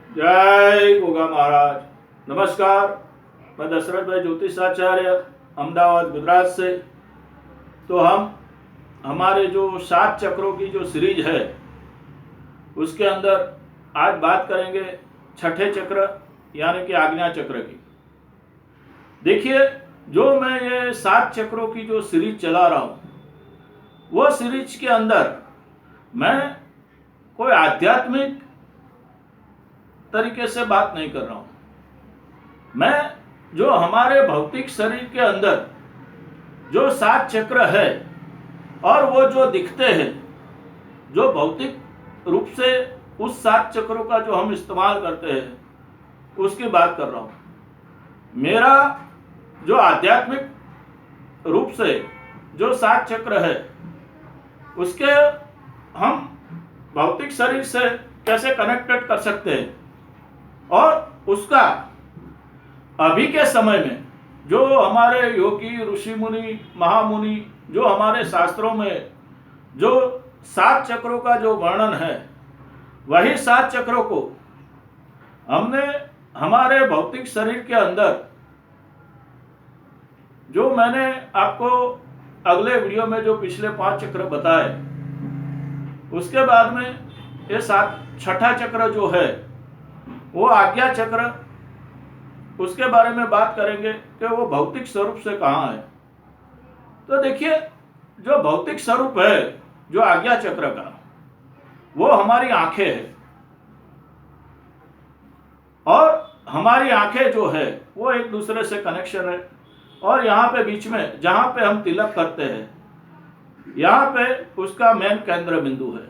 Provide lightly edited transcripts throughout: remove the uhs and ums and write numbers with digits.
जय गोगा महाराज। नमस्कार, मैं दशरथ भाई ज्योतिषाचार्य अहमदाबाद गुजरात से। तो हम हमारे जो 7 चक्रों की जो सीरीज है उसके अंदर आज बात करेंगे छठे चक्र यानी कि आज्ञा चक्र की। देखिए, जो मैं ये 7 चक्रों की जो सीरीज चला रहा हूँ वो सीरीज के अंदर मैं कोई आध्यात्मिक तरीके से बात नहीं कर रहा हूं। मैं जो हमारे भौतिक शरीर के अंदर जो 7 चक्र है और वो जो दिखते हैं, जो भौतिक रूप से उस 7 चक्रों का जो हम इस्तेमाल करते हैं उसकी बात कर रहा हूं। मेरा जो आध्यात्मिक रूप से जो 7 चक्र है उसके हम भौतिक शरीर से कैसे कनेक्टेड कर सकते हैं और उसका अभी के समय में जो हमारे योगी ऋषि मुनि महामुनि जो हमारे शास्त्रों में जो 7 चक्रों का जो वर्णन है वही 7 चक्रों को हमने हमारे भौतिक शरीर के अंदर जो मैंने आपको अगले वीडियो में जो पिछले 5 चक्र बताए उसके बाद में ये छठा चक्र जो है वो आज्ञा चक्र, उसके बारे में बात करेंगे कि वो भौतिक स्वरूप से कहाँ है। तो देखिए, जो भौतिक स्वरूप है जो आज्ञा चक्र का वो हमारी आंखें है और हमारी आंखें जो है वो एक दूसरे से कनेक्शन है। और यहाँ पे बीच में जहाँ पे हम तिलक करते हैं यहाँ पे उसका मेन केंद्र बिंदु है।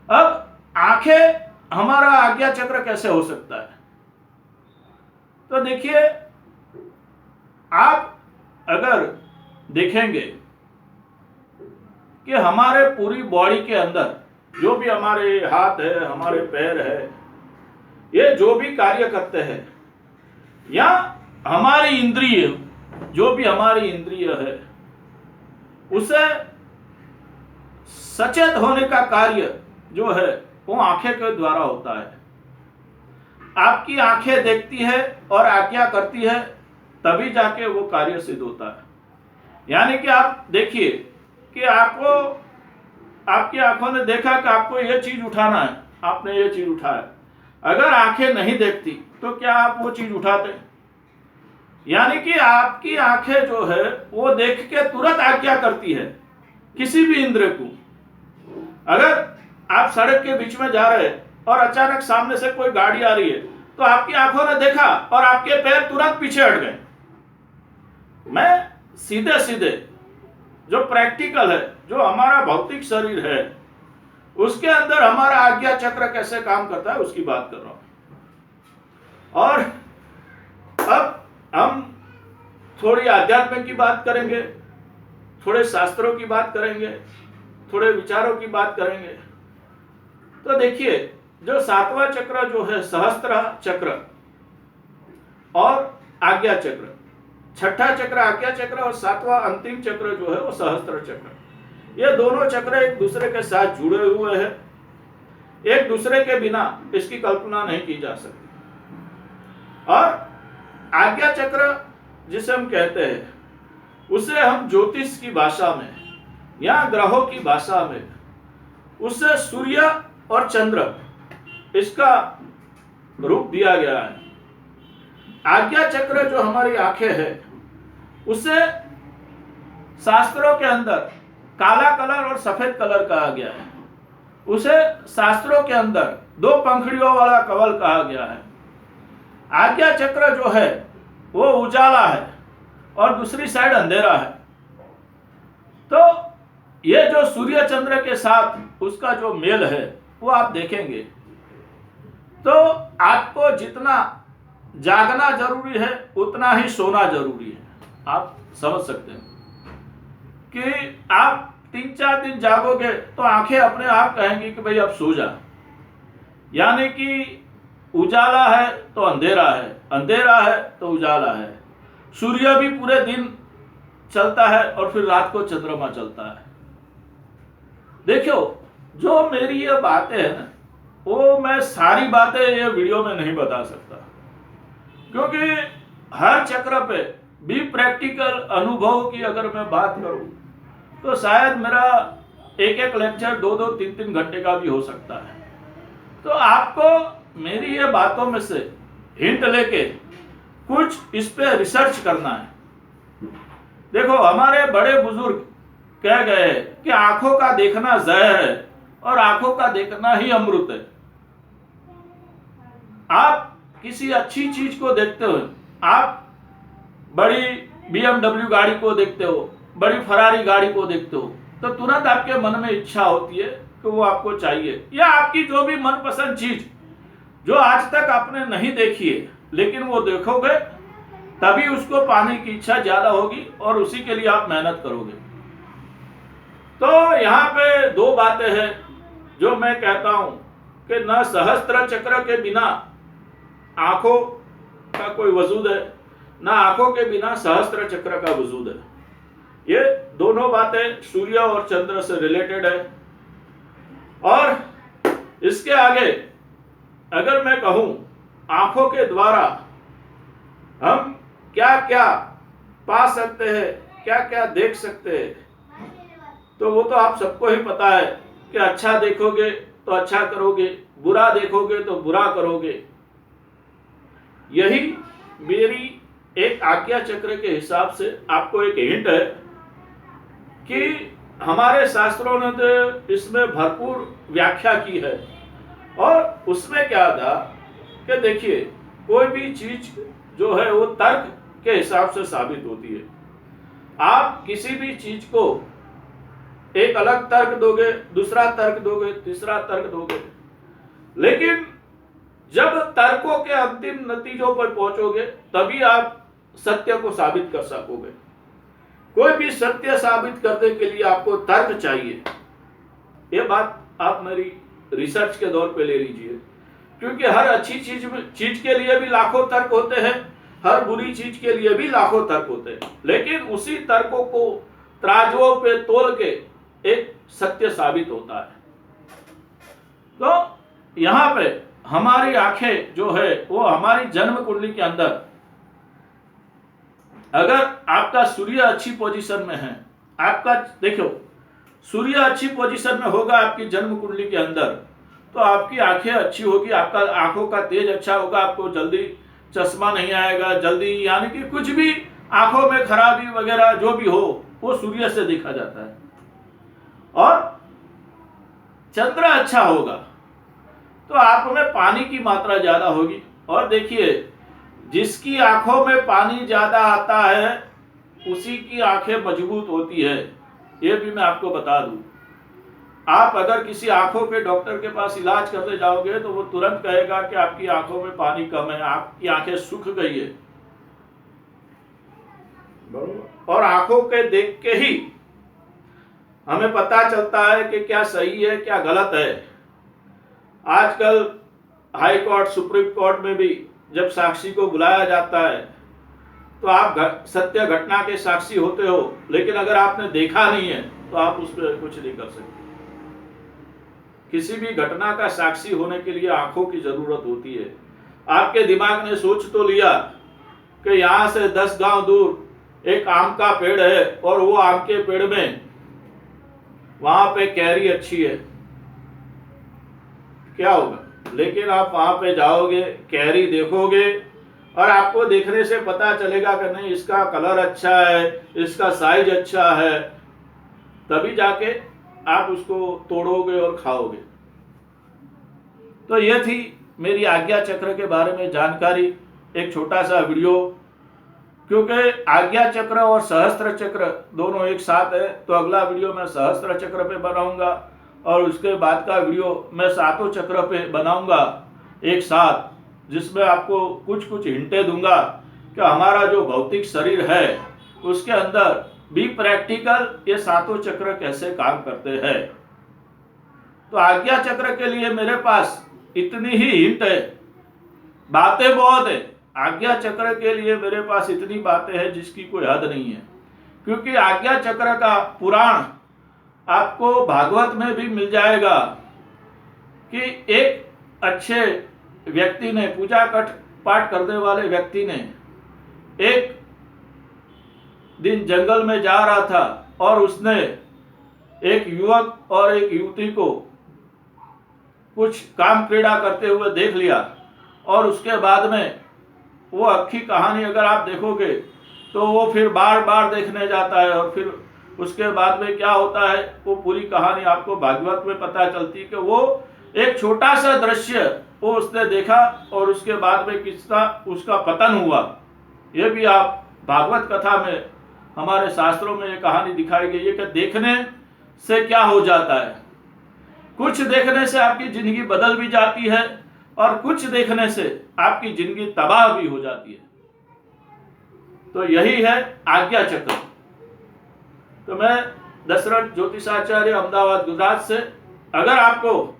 अब आंखें हमारा आज्ञा चक्र कैसे हो सकता है? तो देखिए, आप अगर देखेंगे कि हमारे पूरी बॉडी के अंदर जो भी हमारे हाथ है, हमारे पैर है, ये जो भी कार्य करते हैं या हमारी इंद्रिय जो भी हमारी इंद्रिय है उसे सचेत होने का कार्य जो है वो आंखें के द्वारा होता है। आपकी आंखें देखती है और आज्ञा करती है तभी जाके वो कार्य सिद्ध होता है। यानी कि आप देखिए कि आपको आपकी आंखों ने देखा कि आपको ये चीज उठाना है, आपने ये चीज उठाया। अगर आंखें नहीं देखती तो क्या आप वो चीज उठाते? यानी कि आपकी आंखें जो है वो देख के तुरंत आज्ञा करती है किसी भी इंद्र को। अगर आप सड़क के बीच में जा रहे हैं और अचानक सामने से कोई गाड़ी आ रही है तो आपकी आंखों ने देखा और आपके पैर तुरंत पीछे हट गए। मैं सीधे सीधे जो प्रैक्टिकल है, जो हमारा भौतिक शरीर है उसके अंदर हमारा आज्ञा चक्र कैसे काम करता है उसकी बात कर रहा हूं। और अब हम थोड़ी आध्यात्म की बात करेंगे, थोड़े शास्त्रों की बात करेंगे, थोड़े विचारों की बात करेंगे। तो देखिए, जो 7वां चक्र जो है सहस्त्र चक्र और आज्ञा चक्र, छठा चक्र आज्ञा चक्र और 7वां अंतिम चक्र जो है वो सहस्त्र चक्र, ये दोनों चक्र एक दूसरे के साथ जुड़े हुए हैं। एक दूसरे के बिना इसकी कल्पना नहीं की जा सकती। और आज्ञा चक्र जिसे हम कहते हैं उसे हम ज्योतिष की भाषा में या ग्रहों की भाषा में उसे सूर्य और चंद्र इसका रूप दिया गया है। आज्ञा चक्र जो हमारी आंखें है उसे शास्त्रों के अंदर काला कलर और सफेद कलर कहा गया है। उसे शास्त्रों के अंदर 2 पंखुड़ियों वाला कवल कहा गया है। आज्ञा चक्र जो है वो उजाला है और दूसरी साइड अंधेरा है। तो ये जो सूर्य चंद्र के साथ उसका जो मेल है वो आप देखेंगे तो आपको जितना जागना जरूरी है उतना ही सोना जरूरी है। आप समझ सकते हैं कि आप 3-4 दिन जागोगे तो आंखें अपने आप कहेंगी कि भाई अब सो जा। यानी कि उजाला है तो अंधेरा है, अंधेरा है तो उजाला है। सूर्य भी पूरे दिन चलता है और फिर रात को चंद्रमा चलता है। देखो, जो मेरी ये बातें हैं ना वो मैं सारी बातें ये वीडियो में नहीं बता सकता, क्योंकि हर चक्र पे भी प्रैक्टिकल अनुभव की अगर मैं बात करूं तो शायद मेरा एक एक लेक्चर 2-2, 3-3 घंटे का भी हो सकता है। तो आपको मेरी ये बातों में से हिंट लेके कुछ इस पे रिसर्च करना है। देखो, हमारे बड़े बुजुर्ग कह गए कि आंखों का देखना जहर है और आंखों का देखना ही अमृत है। आप किसी अच्छी चीज को देखते हो, आप बड़ी BMW गाड़ी को देखते हो, बड़ी फरारी गाड़ी को देखते हो, तो तुरंत आपके मन में इच्छा होती है कि वो आपको चाहिए, या आपकी जो भी मनपसंद चीज जो आज तक आपने नहीं देखी है लेकिन वो देखोगे तभी उसको पाने की इच्छा ज्यादा होगी और उसी के लिए आप मेहनत करोगे। तो यहाँ पे दो बातें हैं जो मैं कहता हूं कि न सहस्त्र चक्र के बिना आंखों का कोई वजूद है, ना आंखों के बिना सहस्त्र चक्र का वजूद है। ये दोनों बातें सूर्य और चंद्र से रिलेटेड है। और इसके आगे अगर मैं कहूं आंखों के द्वारा हम क्या क्या पा सकते हैं, क्या क्या देख सकते हैं, तो वो तो आप सबको ही पता है कि अच्छा देखोगे तो अच्छा करोगे, बुरा देखोगे तो बुरा करोगे। यही मेरी एक आज्ञा चक्र के हिसाब से आपको एक हिंट है कि हमारे शास्त्रों ने तो इसमें भरपूर व्याख्या की है। और उसमें क्या था कि देखिए, कोई भी चीज जो है वो तर्क के हिसाब से साबित होती है। आप किसी भी चीज को एक अलग तर्क दोगे, दूसरा तर्क दोगे, तीसरा तर्क दोगे, लेकिन जब तर्कों के अंतिम नतीजों पर पहुंचोगे तभी आप सत्य को साबित कर सकोगे। कोई भी सत्य साबित करने के लिए आपको तर्क चाहिए। ये बात आप मेरी रिसर्च के दौर पे ले लीजिए, क्योंकि हर अच्छी चीज के लिए भी लाखों तर्क होते हैं, हर बुरी चीज के लिए भी लाखों तर्क होते हैं, लेकिन उसी तर्कों को तराजुओं पे तोल के एक सत्य साबित होता है। तो यहां पे हमारी आंखें जो है वो हमारी जन्म कुंडली के अंदर, अगर आपका सूर्य अच्छी पोजीशन में है, आपका देखो सूर्य अच्छी पोजीशन में होगा आपकी जन्म कुंडली के अंदर, तो आपकी आंखें अच्छी होगी, आपका आंखों का तेज अच्छा होगा, आपको जल्दी चश्मा नहीं आएगा, जल्दी यानी कि कुछ भी आंखों में खराबी वगैरह जो भी हो वो सूर्य से देखा जाता है। और चंद्र अच्छा होगा तो आप में पानी की मात्रा ज्यादा होगी। और देखिए, जिसकी आंखों में पानी ज्यादा आता है उसी की आंखें मजबूत होती है। ये भी मैं आपको बता दूं। आप अगर किसी आंखों के डॉक्टर के पास इलाज करने जाओगे तो वो तुरंत कहेगा कि आपकी आंखों में पानी कम है, आपकी आंखें सूख गई है। और आंखों के देख के ही हमें पता चलता है कि क्या सही है क्या गलत है। आजकल हाई कोर्ट, सुप्रीम कोर्ट में भी जब साक्षी को बुलाया जाता है तो आप सत्य घटना के साक्षी होते हो, लेकिन अगर आपने देखा नहीं है तो आप उस पर कुछ नहीं कर सकते। किसी भी घटना का साक्षी होने के लिए आंखों की जरूरत होती है। आपके दिमाग ने सोच तो लिया कि यहां से 10 गांव दूर एक आम का पेड़ है और वो आम के पेड़ में वहां पे कैरी अच्छी है, क्या होगा? लेकिन आप वहां पे जाओगे, कैरी देखोगे और आपको देखने से पता चलेगा कि नहीं इसका कलर अच्छा है, इसका साइज अच्छा है, तभी जाके आप उसको तोड़ोगे और खाओगे। तो ये थी मेरी आज्ञा चक्र के बारे में जानकारी, एक छोटा सा वीडियो। क्योंकि आज्ञा चक्र और सहस्त्र चक्र दोनों एक साथ है, तो अगला वीडियो मैं सहस्त्र चक्र पे बनाऊंगा और उसके बाद का वीडियो मैं सातों चक्र पे बनाऊंगा एक साथ, जिसमें आपको कुछ कुछ हिंटें दूंगा कि हमारा जो भौतिक शरीर है उसके अंदर भी प्रैक्टिकल ये सातों चक्र कैसे काम करते हैं। तो आज्ञा चक्र के लिए मेरे पास इतनी ही हिंट है, बातें बहुत है। आज्ञा चक्र के लिए मेरे पास इतनी बातें हैं जिसकी कोई हद नहीं है। क्योंकि आज्ञा चक्र का पुराण आपको भागवत में भी मिल जाएगा कि एक अच्छे व्यक्ति ने, पूजा पाठ करने वाले व्यक्ति ने एक दिन जंगल में जा रहा था और उसने एक युवक और एक युवती को कुछ काम क्रीड़ा करते हुए देख लिया, और उसके बाद में वो अच्छी कहानी अगर आप देखोगे तो वो फिर बार बार देखने जाता है, और फिर उसके बाद में क्या होता है वो पूरी कहानी आपको भागवत में पता चलती है कि वो एक छोटा सा दृश्य वो उसने देखा और उसके बाद में किसका उसका पतन हुआ। ये भी आप भागवत कथा में, हमारे शास्त्रों में ये कहानी दिखाई गई है कि देखने से क्या हो जाता है। कुछ देखने से आपकी जिंदगी बदल भी जाती है और कुछ देखने से आपकी जिंदगी तबाह भी हो जाती है। तो यही है आज्ञा चक्र। तो मैं दशरथ ज्योतिषाचार्य, अहमदाबाद, गुजरात से, अगर आपको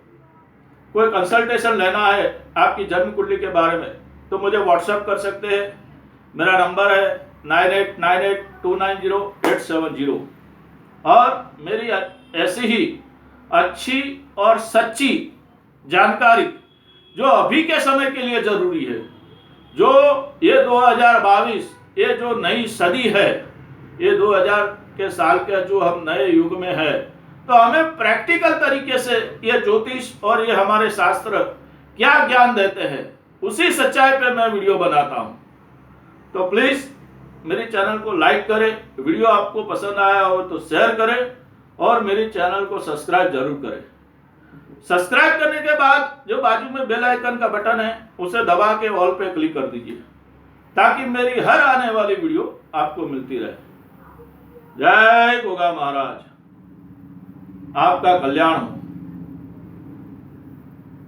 कोई कंसल्टेशन लेना है आपकी जन्म कुंडली के बारे में तो मुझे व्हाट्सएप कर सकते हैं। मेरा नंबर है 9898290870। और मेरी ऐसी ही अच्छी और सच्ची जानकारी जो अभी के समय के लिए जरूरी है, जो ये 2022, ये जो नई सदी है, ये 2000 के साल के जो हम नए युग में है, तो हमें प्रैक्टिकल तरीके से ये ज्योतिष और ये हमारे शास्त्र क्या ज्ञान देते हैं, उसी सच्चाई पे मैं वीडियो बनाता हूं। तो प्लीज मेरे चैनल को लाइक करें, वीडियो आपको पसंद आया हो तो शेयर करें, और मेरे चैनल को सब्सक्राइब जरूर करें। सब्सक्राइब करने के बाद जो बाजू में बेल आइकन का बटन है उसे दबा के ऑल पे क्लिक कर दीजिए, ताकि मेरी हर आने वाली वीडियो आपको मिलती रहे। जय गोगा महाराज, आपका कल्याण हो।